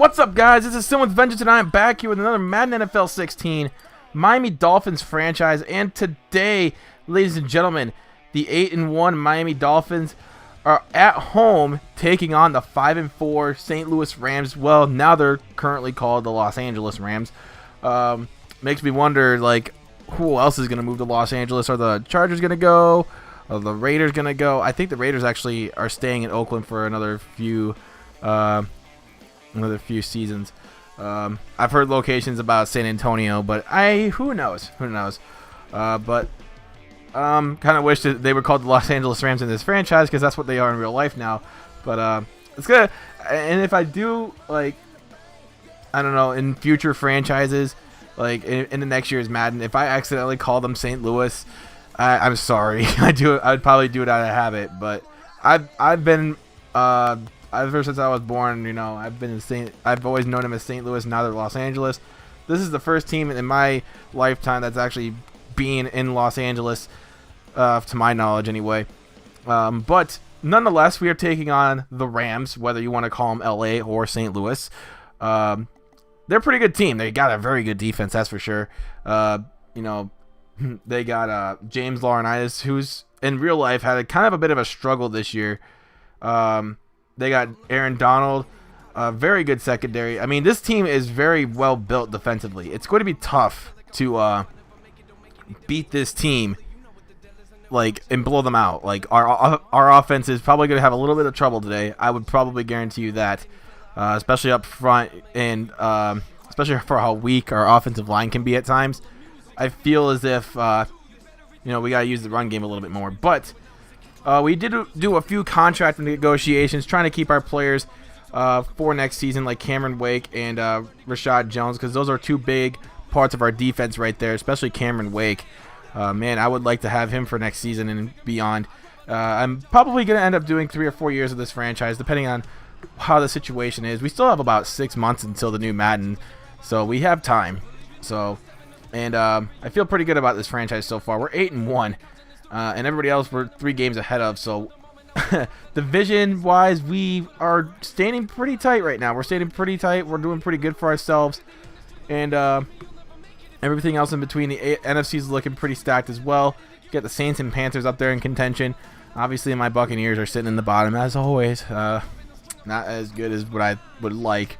What's up, guys? This is Suh with Vengeance, and I am back here with another Madden NFL 16 Miami Dolphins franchise. And today, ladies and gentlemen, the 8-1 Miami Dolphins are at home taking on the 5-4 St. Louis Rams. Well, now they're currently called the Los Angeles Rams. Makes me wonder, like, who else is going to move to Los Angeles? Are the Chargers going to go? Are the Raiders going to go? I think the Raiders actually are staying in Oakland for another few seasons. I've heard locations about San Antonio, but who knows? But kind of wish that they were called the Los Angeles Rams in this franchise, because that's what they are in real life now. But it's good. And if I do, like, I don't know, in future franchises, like in the next year's Madden, if I accidentally call them St. Louis, I'm sorry. I'd probably do it out of habit. But I've been ever since I was born, you know, I've always known them as St. Louis. Now they're Los Angeles. This is the first team in my lifetime that's actually been in Los Angeles, to my knowledge, anyway. But nonetheless, we are taking on the Rams, whether you want to call them LA or St. Louis. They're a pretty good team. They got a very good defense, that's for sure. You know, they got James Laurinaitis, who's in real life had a kind of a bit of a struggle this year. They got Aaron Donald, very good secondary. I mean, this team is very well built defensively. It's going to be tough to beat this team, like, and blow them out. Like, our offense is probably going to have a little bit of trouble today. I would probably guarantee you that, especially up front, and especially for how weak our offensive line can be at times. I feel as if you know, we got to use the run game a little bit more. But we did do a few contract negotiations, trying to keep our players for next season, like Cameron Wake and Rashad Jones, because those are two big parts of our defense right there, especially Cameron Wake. Man, I would like to have him for next season and beyond. I'm probably going to end up doing 3 or 4 years of this franchise, depending on how the situation is. We still have about 6 months until the new Madden, so we have time. So, and I feel pretty good about this franchise so far. We're 8-1. And everybody else we're 3 games ahead of, so division-wise, we are standing pretty tight right now. We're standing pretty tight. We're doing pretty good for ourselves, and everything else in between. The NFC is looking pretty stacked as well. You got the Saints and Panthers up there in contention. Obviously, my Buccaneers are sitting in the bottom, as always. Not as good as what I would like,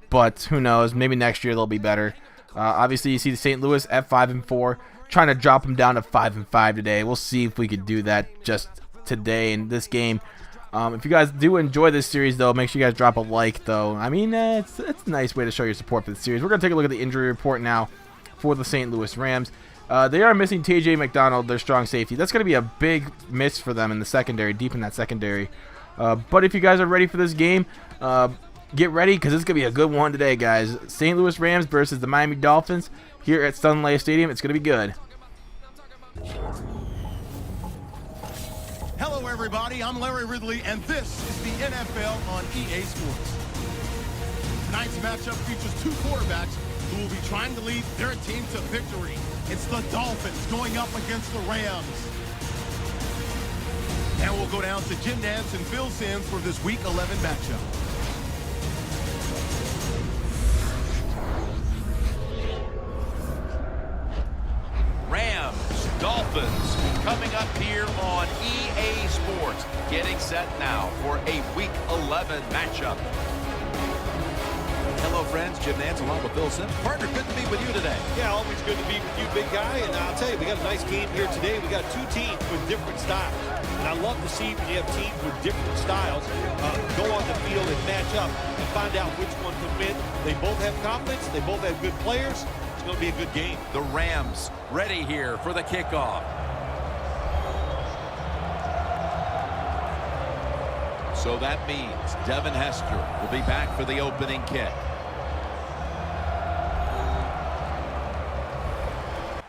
but who knows? Maybe next year they'll be better. Obviously, you see the St. Louis at 5-4. Trying to drop them down to 5-5 today. We'll see if we could do that just today in this game. If you guys do enjoy this series, though, make sure you guys drop a like, though. I mean, it's a nice way to show your support for the series. We're going to take a look at the injury report now for the St. Louis Rams. They are missing T.J. McDonald, their strong safety. That's going to be a big miss for them in the secondary, deep in that secondary. But if you guys are ready for this game, get ready, because it's going to be a good one today, guys. St. Louis Rams versus the Miami Dolphins here at Suh and Wake Stadium. It's going to be good. Hello, everybody. I'm Larry Ridley, and this is the NFL on EA Sports. Tonight's matchup features 2 quarterbacks who will be trying to lead their team to victory. It's the Dolphins going up against the Rams. And we'll go down to Jim Nantz and Phil Simms for this Week 11 matchup. Dolphins coming up here on EA Sports, getting set now for a Week 11 matchup. Hello, friends. Jim Nantz along with Phil Simms. Partner, good to be with you today. Yeah, always good to be with you, big guy. And I'll tell you, we got a nice game here today. We got 2 teams with different styles. And I love to see when you have teams with different styles go on the field and match up and find out which one can win. They both have confidence. They both have good players. It's going to be a good game. The Rams ready here for the kickoff. So that means Devin Hester will be back for the opening kick.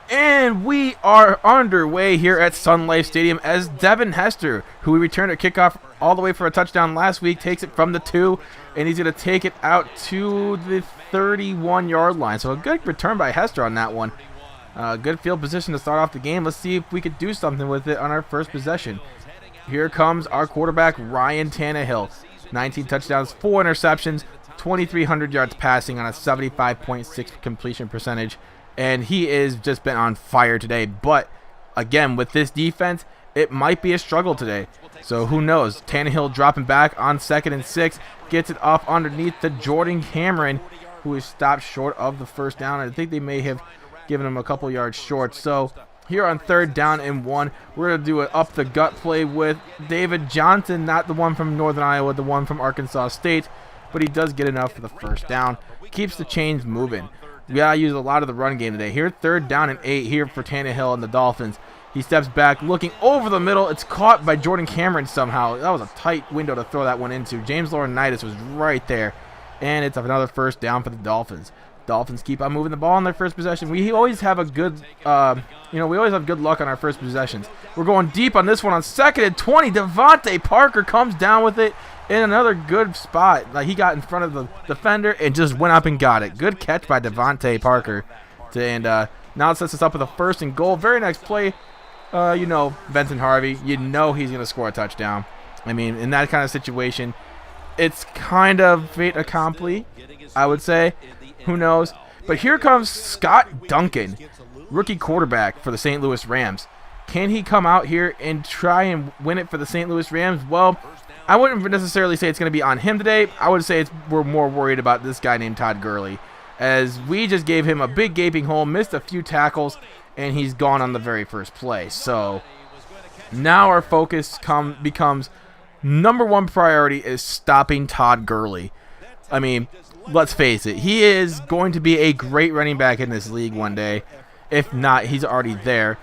And we are underway here at Sun Life Stadium as Devin Hester, who we returned a kickoff all the way for a touchdown last week, takes it from the 2, and he's going to take it out to the 31-yard line. So a good return by Hester on that one. Good field position to start off the game. Let's see if we could do something with it on our first possession. Here comes our quarterback, Ryan Tannehill. 19 touchdowns, 4 interceptions, 2,300 yards passing on a 75.6 completion percentage, and he is just been on fire today. But again, with this defense, it might be a struggle today. So who knows? Tannehill dropping back on 2nd and 6, gets it up underneath to Jordan Cameron, who is stopped short of the first down. I think they may have given him a couple yards short. So here on 3rd down and 1, we're going to do an up-the-gut play with David Johnson, not the one from Northern Iowa, the one from Arkansas State, but he does get enough for the first down. Keeps the chains moving. We got to use a lot of the run game today. Here, 3rd down and 8 here for Tannehill and the Dolphins. He steps back, looking over the middle. It's caught by Jordan Cameron somehow. That was a tight window to throw that one into. James Laurinaitis was right there, and it's another first down for the Dolphins. Dolphins keep on moving the ball on their first possession. We always have a good, we always have good luck on our first possessions. We're going deep on this one on 2nd and 20. Devontae Parker comes down with it in another good spot. Like, he got in front of the defender and just went up and got it. Good catch by Devontae Parker. And now it sets us up with a 1st and goal. Very next play, Benson Harvey, he's going to score a touchdown. I mean, in that kind of situation, it's kind of fait accompli, I would say. Who knows? But here comes Scott Duncan, rookie quarterback for the St. Louis Rams. Can he come out here and try and win it for the St. Louis Rams? Well, I wouldn't necessarily say it's going to be on him today. I would say we're more worried about this guy named Todd Gurley, as we just gave him a big gaping hole, missed a few tackles, and he's gone on the very first play. So now our focus becomes number 1 priority is stopping Todd Gurley. I mean, let's face it, he is going to be a great running back in this league one day. If not, he's already there.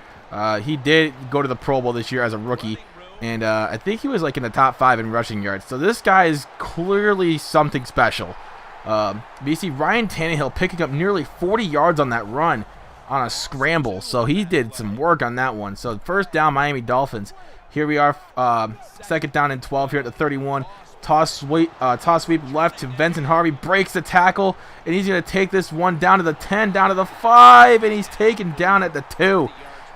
He did go to the Pro Bowl this year as a rookie, and I think he was like in the top 5 in rushing yards. So this guy is clearly something special. BC Ryan Tannehill picking up nearly 40 yards on that run on a scramble. So he did some work on that one. So first down, Miami Dolphins. Here we are, 2nd down and 12 here at the 31. Toss sweep left to Benson Harvey, breaks the tackle, and he's going to take this one down to the 10, down to the 5, and he's taken down at the 2.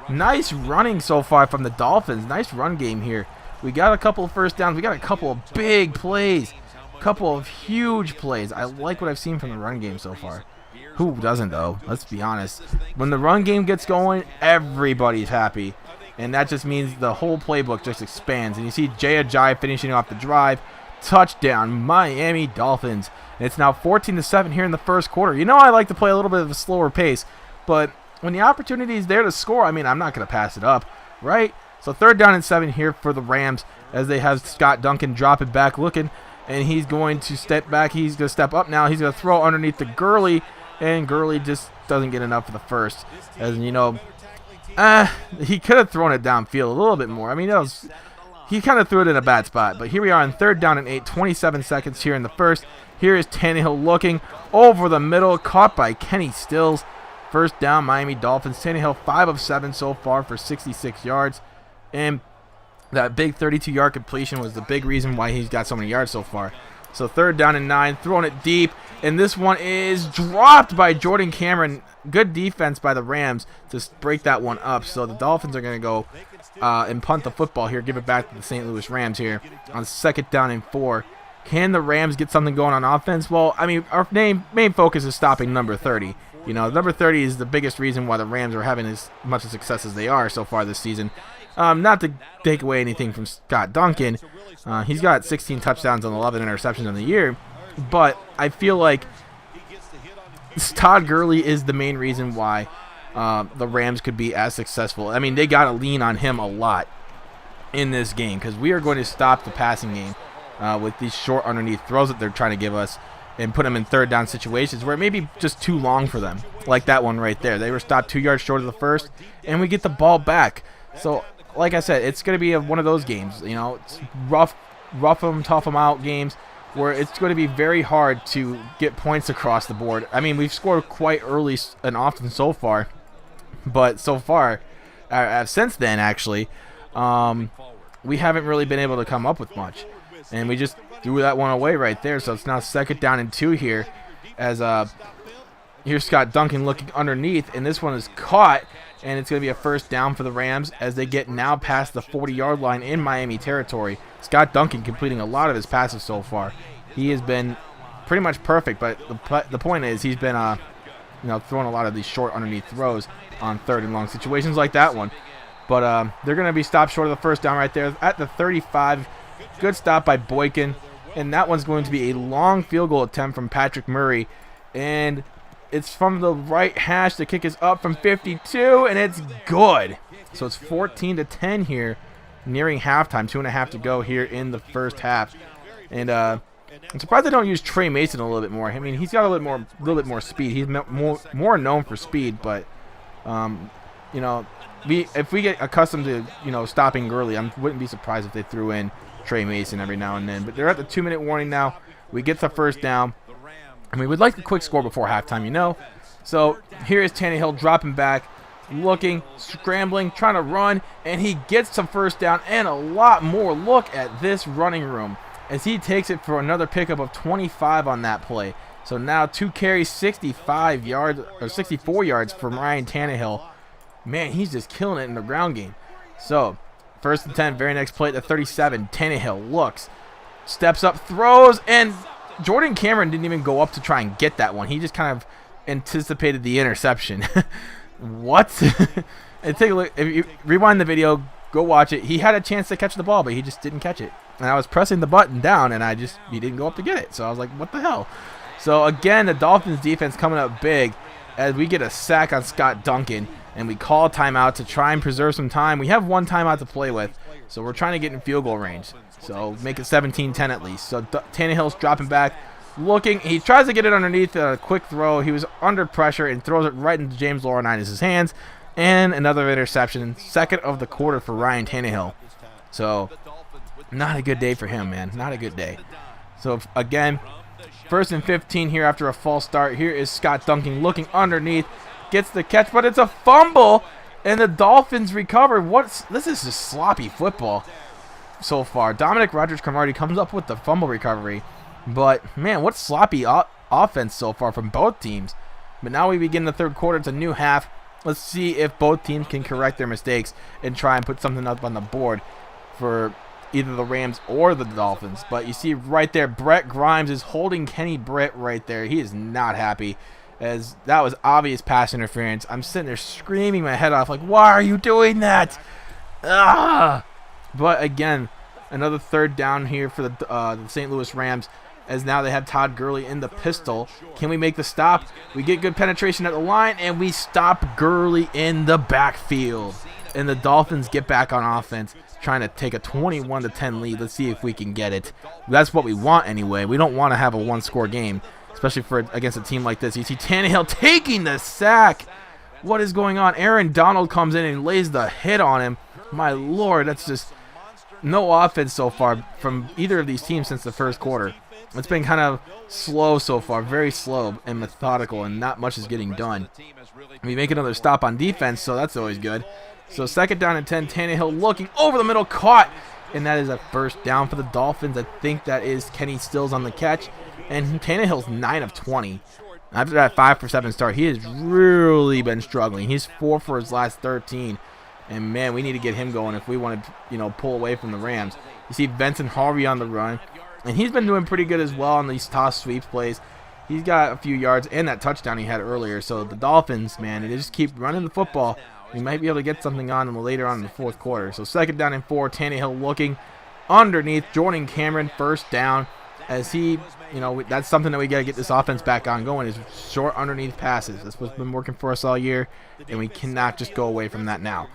Nice running so far from the Dolphins. Nice run game here. We got a couple of first downs. We got a couple of big plays, a couple of huge plays. I like what I've seen from the run game so far. Who doesn't, though? Let's be honest. When the run game gets going, everybody's happy, and that just means the whole playbook just expands. And you see Jay Ajayi finishing off the drive. Touchdown, Miami Dolphins. And it's now 14-7 here in the first quarter. I like to play a little bit of a slower pace, but when the opportunity is there to score, I mean, I'm not going to pass it up, right? So 3rd down and 7 here for the Rams as they have Scott Duncan drop it back looking, and he's going to step back. He's going to step up now. He's going to throw underneath the Gurley, and Gurley just doesn't get enough for the first. As he could have thrown it downfield a little bit more. I mean, he kind of threw it in a bad spot. But here we are on 3rd down and 8, 27 seconds here in the first. Here is Tannehill looking over the middle, caught by Kenny Stills. First down, Miami Dolphins. Tannehill 5 of 7 so far for 66 yards. And that big 32-yard completion was the big reason why he's got so many yards so far. So 3rd down and 9, throwing it deep. And this one is dropped by Jordan Cameron. Good defense by the Rams to break that one up. So the Dolphins are going to go and punt the football here, give it back to the St. Louis Rams here on 2nd down and 4. Can the Rams get something going on offense? Well, I mean, our main focus is stopping number 30. Number 30 is the biggest reason why the Rams are having as much success as they are so far this season. Not to take away anything from Scott Duncan. He's got 16 touchdowns and 11 interceptions on the year. But I feel like Todd Gurley is the main reason why the Rams could be as successful. I mean, they got to lean on him a lot in this game because we are going to stop the passing game with these short underneath throws that they're trying to give us and put them in 3rd down situations where it may be just too long for them, like that one right there. They were stopped 2 yards short of the first, and we get the ball back. So, like I said, it's going to be one of those games. It's rough them, tough them out games where it's going to be very hard to get points across the board. I mean, we've scored quite early and often so far, but so far, since then actually, we haven't really been able to come up with much, and we just threw that one away right there. So it's now 2nd down and 2 here, as here's Scott Duncan looking underneath, and this one is caught, and it's going to be a first down for the Rams as they get now past the 40-yard line in Miami territory. Scott Duncan completing a lot of his passes so far. He has been pretty much perfect. But the point is he's been throwing a lot of these short underneath throws on 3rd and long situations like that one. But they're going to be stopped short of the first down right there at the 35. Good stop by Boykin. And that one's going to be a long field goal attempt from Patrick Murray. And it's from the right hash. The kick is up from 52, and it's good. So it's 14-10 here, nearing halftime. 2.5 to go here in the first half. And I'm surprised they don't use Trey Mason a little bit more. I mean, he's got a little bit more speed. He's more known for speed, but if we get accustomed to stopping Gurley, I wouldn't be surprised if they threw in Trey Mason every now and then. But they're at the 2-minute warning now. We get the first down. And we would like a quick score before halftime, So here is Tannehill dropping back, looking, scrambling, trying to run, and he gets some first down and a lot more. Look at this running room as he takes it for another pickup of 25 on that play. So now 2 carries, 64 yards from Ryan Tannehill. Man, he's just killing it in the ground game. So 1st and 10, very next play at the 37. Tannehill looks, steps up, throws, and Jordan Cameron didn't even go up to try and get that one. He just kind of anticipated the interception. What? And take a look. If you rewind the video, go watch it. He had a chance to catch the ball, but he just didn't catch it. And I was pressing the button down, and he didn't go up to get it. So I was like, what the hell? So again, the Dolphins defense coming up big as we get a sack on Scott Duncan, and we call timeout to try and preserve some time. We have 1 timeout to play with, so we're trying to get in field goal range. So make it 17-10 at least. So Tannehill's dropping back, looking. He tries to get it underneath a quick throw. He was under pressure and throws it right into James Laurinaitis' hands. And another interception, 2nd of the quarter for Ryan Tannehill. So not a good day for him, man. Not a good day. So again, 1st and 15 here after a false start. Here is Scott Duncan looking underneath. Gets the catch, but it's a fumble. And the Dolphins recover. This is just sloppy football so far. Dominic Rodgers-Cromartie comes up with the fumble recovery. But, man, what sloppy offense so far from both teams. But now we begin the 3rd quarter. It's a new half. Let's see if both teams can correct their mistakes and try and put something up on the board for either the Rams or the Dolphins. But you see right there, Brett Grimes is holding Kenny Britt right there. He is not happy, as that was obvious pass interference. I'm sitting there screaming my head off like, why are you doing that? Ah! But again, another 3rd down here for the St. Louis Rams, as now they have Todd Gurley in the pistol. Can we make the stop? We get good penetration at the line, and we stop Gurley in the backfield. And the Dolphins get back on offense, trying to take a 21-10 lead. Let's see if we can get it. That's what we want anyway. We don't want to have a 1-score game, especially against a team like this. You see Tannehill taking the sack. What is going on? Aaron Donald comes in and lays the hit on him. My Lord, that's just no offense so far from either of these teams since the 1st quarter. It's been kind of slow so far, very slow and methodical, and not much is getting done. We make another stop on defense, so that's always good. So 2nd down and 10, Tannehill looking over the middle, caught, and that is a 1st down for the Dolphins. I think that is Kenny Stills on the catch, and Tannehill's 9 of 20. After that 5 for 7 start, he has really been struggling. He's 4 for his last 13, and man, we need to get him going if we want to, pull away from the Rams. You see Benson Harvey on the run, and he's been doing pretty good as well on these toss sweeps plays. He's got a few yards and that touchdown he had earlier. So the Dolphins, man, they just keep running the football. We might be able to get something on them later on in the 4th quarter. So 2nd down and 4, Tannehill looking underneath. Jordan Cameron 1st down, as he, that's something that we got to get this offense back on going, is short underneath passes. That's what's been working for us all year, and we cannot just go away from that now.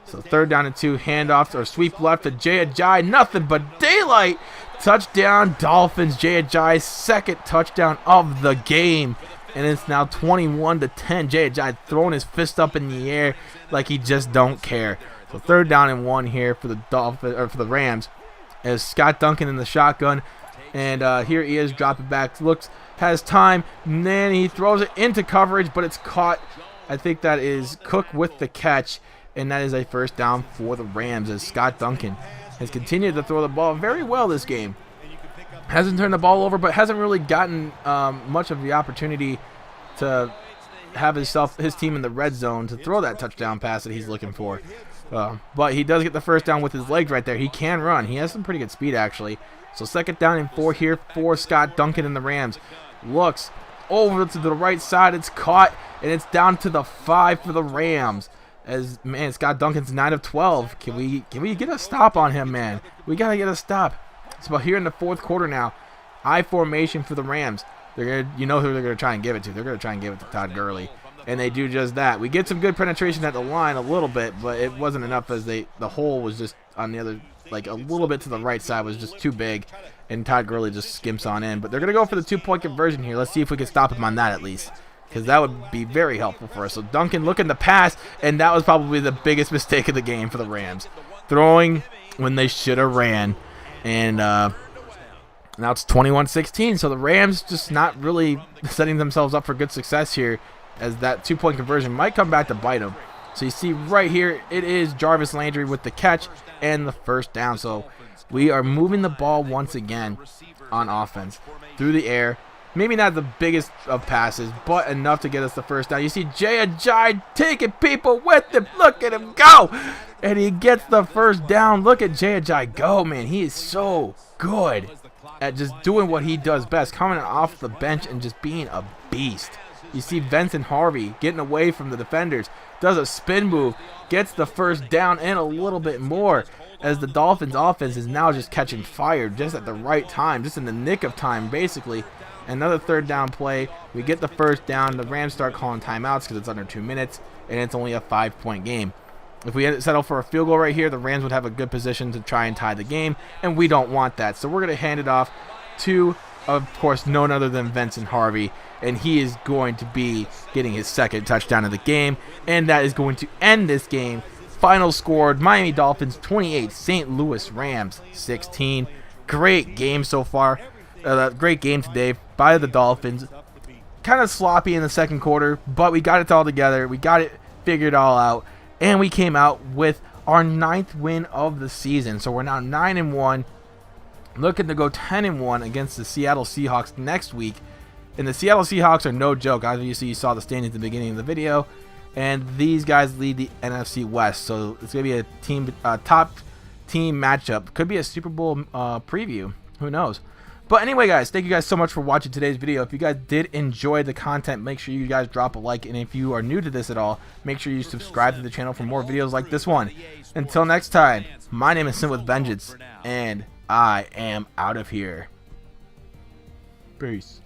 So 3rd down and 2, handoff or sweep left to Jay Ajayi. Nothing but daylight. Touchdown Dolphins. Jay Ajayi's 2nd touchdown of the game. And it's now 21-10. Jay Ajayi throwing his fist up in the air like he just don't care. So 3rd down and 1 here for the for the Rams, as Scott Duncan in the shotgun. And here he is dropping back. Has time. And then he throws it into coverage, but it's caught. I think that is Cook with the catch. And that is a 1st down for the Rams, as Scott Duncan has continued to throw the ball very well this game. Hasn't turned the ball over, but hasn't really gotten much of the opportunity to have his team in the red zone to throw that touchdown pass that he's looking for. But he does get the 1st down with his legs right there. He can run. He has some pretty good speed, actually. So 2nd down and 4 here for Scott Duncan and the Rams. Looks over to the right side. It's caught, and it's down to the 5 for the Rams. As, man, Scott Duncan's 9 of 12. Can we get a stop on him, man? We got to get a stop. It's about here in the 4th quarter now. I formation for the Rams. They're gonna, you know who they're going to try and give it to. They're going to try and give it to Todd Gurley. And they do just that. We get some good penetration at the line a little bit, but it wasn't enough as the hole was just on the other, like a little bit to the right side was just too big. And Todd Gurley just skimps on in. But they're going to go for the 2-point conversion here. Let's see if we can stop him on that at least, because that would be very helpful for us. So Duncan looking to pass, and that was probably the biggest mistake of the game for the Rams. Throwing when they should have ran. And now it's 21-16, so the Rams just not really setting themselves up for good success here, as that 2-point conversion might come back to bite them. So you see right here, it is Jarvis Landry with the catch and the 1st down. So we are moving the ball once again on offense through the air. Maybe not the biggest of passes, but enough to get us the 1st down. You see Jay Ajayi taking people with him. Look at him go. And he gets the 1st down. Look at Jay Ajayi go, man. He is so good at just doing what he does best, coming off the bench and just being a beast. You see Vincent Harvey getting away from the defenders, does a spin move, gets the 1st down and a little bit more, as the Dolphins offense is now just catching fire just at the right time, just in the nick of time basically. Another 3rd down play. We get the 1st down. The Rams start calling timeouts because it's under 2 minutes, and it's only a 5-point game. If we settle for a field goal right here, the Rams would have a good position to try and tie the game, and we don't want that. So we're going to hand it off to, of course, none other than Vincent Harvey, and he is going to be getting his 2nd touchdown of the game, and that is going to end this game. Final scored, Miami Dolphins 28, St. Louis Rams 16. Great game so far. Great game today by the Dolphins. Kind of sloppy in the 2nd quarter, but we got it all together. We got it figured all out, and we came out with our 9th win of the season. So we're now 9-1, looking to go 10-1 against the Seattle Seahawks next week. And the Seattle Seahawks are no joke. Obviously, you saw the standings at the beginning of the video, and these guys lead the NFC West. So it's going to be a top team matchup. Could be a Super Bowl preview. Who knows? But anyway, guys, thank you guys so much for watching today's video. If you guys did enjoy the content, make sure you guys drop a like. And if you are new to this at all, make sure you subscribe to the channel for more videos like this one. Until next time, my name is Suh with Vengeance, and I am out of here. Peace.